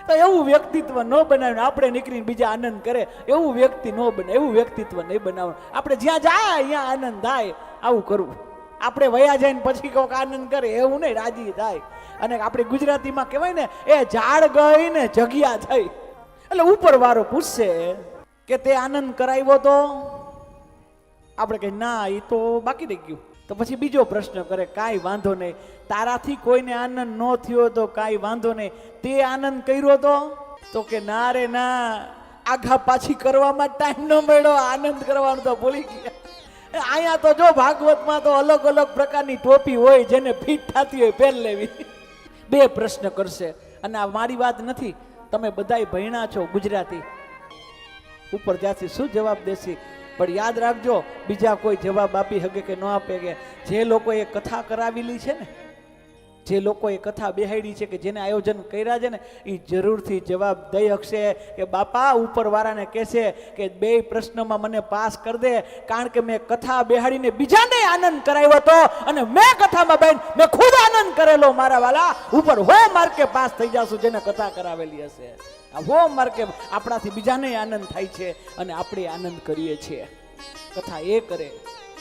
તો એવું વ્યક્તિત્વ ન બનાવીને આપણે નીકળીને બીજા આનંદ કરે એવું વ્યક્તિ ન બને, એવું વ્યક્તિત્વ નહીં બનાવવાનું. આપણે જ્યાં જાય અહીંયા આનંદ થાય આવું કરવું. આપણે વયા જઈને પછી કોઈક આનંદ કરે એવું નહીં, રાજી થાય. અને આપણે ગુજરાતીમાં કહેવાય ને એ ઝાડ ગઈ ને જગ્યા થઈ. એટલે ઉપરવાળો પૂછશે કે તે આનંદ કરાવ્યો તો આપણે કહીએ ના એ તો બાકી રહી ગયું. તો પછી બીજો પ્રશ્ન કરે કાંઈ વાંધો નહીં, તારાથી કોઈને આનંદ ન થયો તો કાંઈ વાંધો નહીં, તે આનંદ કર્યો તો કે ના રે ના, આઘા પાછી કરવામાં ટાઈમ ન મળ્યો, આનંદ કરવાનું તો ભૂલી ગયા. અહીંયા તો જો ભાગવતમાં તો અલગ અલગ પ્રકારની ટોપી હોય જેને ફિટ થતી હોય પહેર લેવી. બે પ્રશ્ન કરશે. અને આ મારી વાત નથી, તમે બધાય ભણ્યા છો ગુજરાતી, ઉપર ત્યાંથી શું જવાબ દેશે. પણ યાદ રાખજો બીજા કોઈ જવાબ આપી શકે કે ન આપે કે જે લોકોએ કથા કરાવેલી છે ને, જે લોકોએ કથા બેહાડી છે કે જેને આયોજન કર્યા છે ને એ જરૂરથી જવાબ દઈ શકશે કે બાપા ઉપરવાળાને કહેશે કે બે પ્રશ્નમાં મને પાસ કરી દે, કારણ કે મેં કથા બેહાડીને બીજાને આનંદ કરાવ્યો હતો અને મેં કથામાં બેન મેં ખુદ આનંદ કરેલો. મારા વાલા ઉપર હો માર્કે પાસ થઈ જશું જેને કથા કરાવેલી હશે. આ હો માર્કે આપણાથી બીજાને આનંદ થાય છે અને આપણે આનંદ કરીએ છીએ. કથા એ કરે